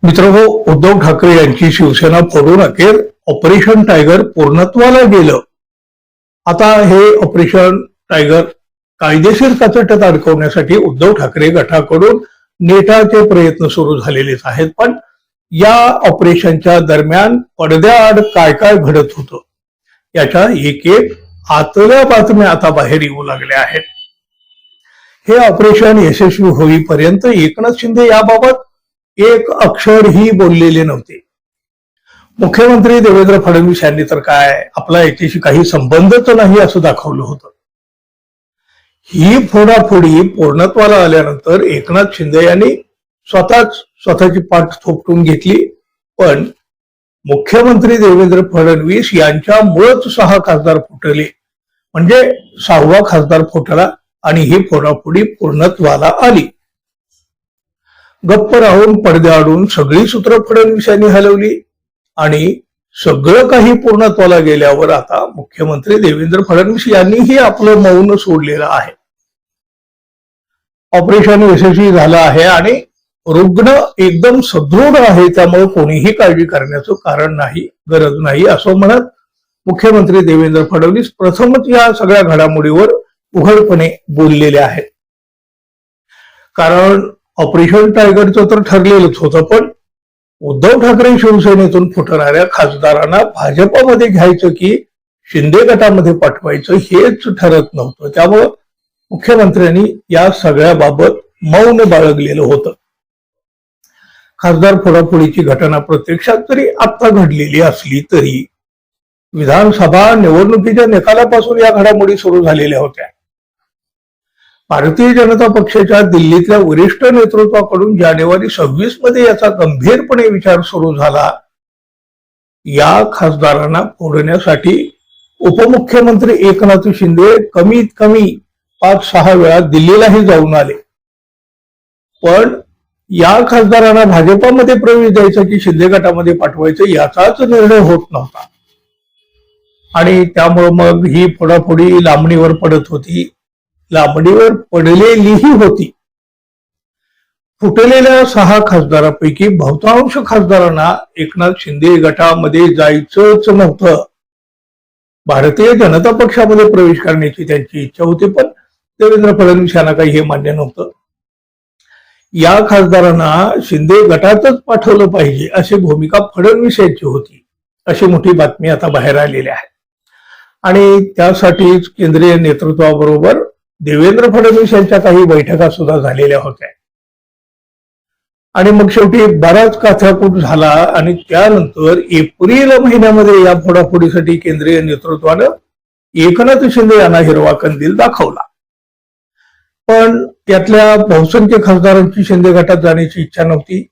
मित्रहो, उद्धव ठाकरे यांची शिवसेना फोडून अखेर ऑपरेशन टायगर पूर्णत्वाला गेलं. आता हे ऑपरेशन टायगर कायदेशीर कचाट्यात अडकवण्यासाठी उद्धव ठाकरे गटाकडून नेटाचे प्रयत्न सुरू झालेलेच आहेत. पण या ऑपरेशनच्या दरम्यान पडद्याआड काय काय घडत होतं याच्या एक एक आतल्या बातम्या आता बाहेर येऊ लागल्या आहेत. हे ऑपरेशन यशस्वी होईपर्यंत एकनाथ शिंदे याबाबत एक अक्षरही बोललेले नव्हते. मुख्यमंत्री देवेंद्र फडणवीस यांनी तर काय आपला याच्याशी काही संबंधच नाही असं दाखवलं होतं. ही फोडाफोडी पूर्णत्वाला आल्यानंतर एकनाथ शिंदे यांनी स्वतःची पाठ थोपटून घेतली. पण मुख्यमंत्री देवेंद्र फडणवीस यांच्यामुळेच 6 खासदार फुटले, म्हणजे 6वा खासदार फुटला आणि ही फोडाफोडी पूर्णत्वाला आली. गप्प राहून पडद्याआडून सगळी सूत्र फडणवीस यांनी हलवली आणि सगळं काही पूर्णत्वाला गेल्यावर आता मुख्यमंत्री देवेंद्र फडणवीस यांनीही आपलं मौन सोडलेलं आहे. ऑपरेशन यशस्वी झालं आहे आणि रुग्ण एकदम सदृढ आहे, त्यामुळे कोणीही काळजी करण्याचं कारण नाही, गरज नाही असं म्हणत मुख्यमंत्री देवेंद्र फडणवीस प्रथमच या सगळ्या घडामोडीवर उघडपणे बोललेले आहेत. कारण ऑपरेशन टायगरचं तर ठरलेलंच होतं, पण उद्धव ठाकरे शिवसेनेतून फुटणाऱ्या खासदारांना भाजपामध्ये घ्यायचं की शिंदे गटामध्ये पाठवायचं हेच ठरत नव्हतं. त्यामुळं मुख्यमंत्र्यांनी या सगळ्याबाबत मौन बाळगलेलं होतं. खासदार फोडाफोडीची घटना प्रत्यक्षात जरी आता घडलेली असली तरी विधानसभा निवडणुकीच्या निकालापासून या घडामोडी सुरू झालेल्या होत्या. भारतीय जनता पक्षाच्या दिल्लीतल्या वरिष्ठ नेतृत्वाकडून जानेवारी 26 मध्ये याचा गंभीरपणे विचार सुरू झाला. या खासदारांना फोडण्यासाठी उपमुख्यमंत्री एकनाथ शिंदे कमीत कमी 5-6 वेळा दिल्लीलाही जाऊन आले. पण या खासदारांना भाजपामध्ये प्रवेश द्यायचा की शिंदे गटामध्ये पाठवायचं याचाच निर्णय होत नव्हता आणि त्यामुळे मग ही फोडाफोडी लांबणीवर पडत होती, लांबणीवर पडलेलीही होती. फुटलेल्या 6 खासदारांपैकी बहुतांश खासदारांना एकनाथ शिंदे गटामध्ये जायचंच नव्हतं. भारतीय जनता पक्षामध्ये प्रवेश करण्याची त्यांची इच्छा होती, पण देवेंद्र फडणवीस यांना काही हे मान्य नव्हतं. या खासदारांना शिंदे गटातच पाठवलं पाहिजे अशी भूमिका फडणवीस यांची होती, अशी मोठी बातमी आता बाहेर आलेली आहे. आणि त्यासाठीच केंद्रीय नेतृत्वाबरोबर देवेंद्र फडणवीस यांच्या काही बैठका सुद्धा झालेल्या होत्या. आणि मग शेवटी बराच काथ्याकूट झाला आणि त्यानंतर एप्रिल महिन्यामध्ये या फोडाफोडीसाठी केंद्रीय नेतृत्वानं एकनाथ शिंदे यांना हिरवा कंदील दाखवला. पण यातल्या बहुसंख्य खासदारांची शिंदे गटात जाण्याची इच्छा नव्हती.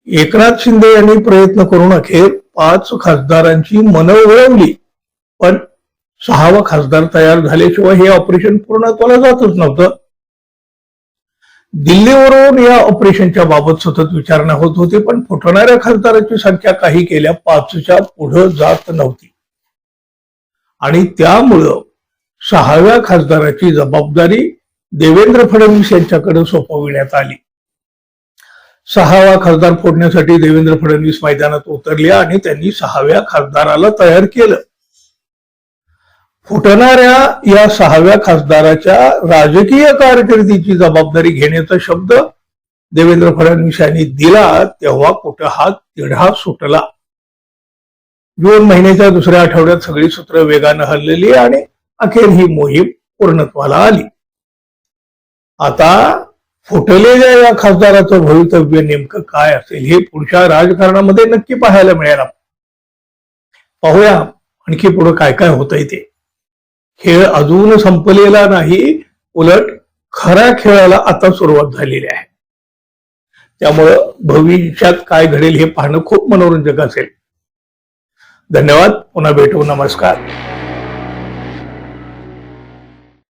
एकनाथ शिंदे यांनी प्रयत्न करून अखेर 5 खासदारांची मनं वळवली, पण 6वा खासदार तयार झाल्याशिवाय हे ऑपरेशन पूर्णत्वाला जातच नव्हतं. दिल्लीवरून या ऑपरेशनच्या बाबत सतत विचारणा होत होती, पण फुटणाऱ्या खासदारांची संख्या काही केल्या 5च्या पुढे जात नव्हती आणि त्यामुळं 6व्या खासदाराची जबाबदारी देवेंद्र फडणवीस यांच्याकडे सोपविण्यात आली. 6वा खासदार फोडण्यासाठी देवेंद्र फडणवीस मैदानात उतरले आणि त्यांनी 6व्या खासदाराला तयार केलं. फुटणाऱ्या या 6व्या खासदाराच्या राजकीय कारकिर्दीची जबाबदारी घेण्याचा शब्द देवेंद्र फडणवीस यांनी दिला तेव्हा कुठं हा तिढा सुटला. जून महिन्याच्या दुसऱ्या आठवड्यात सगळी सूत्र वेगानं हललेली आणि अखेर ही मोहीम पूर्णत्वाला आली. आता फुटलेल्या या खासदाराचं भवितव्य नेमकं काय असेल हे पुढच्या राजकारणामध्ये नक्की पाहायला मिळेल. पाहूया आणखी पुढे काय काय होतंय ते. खेळ अजून संपलेला नाही, उलट खऱ्या खेळाला आता सुरुवात झालेली आहे. त्यामुळं भविष्यात काय घडेल हे पाहणं खूप मनोरंजक असेल. धन्यवाद. पुन्हा भेटू. नमस्कार.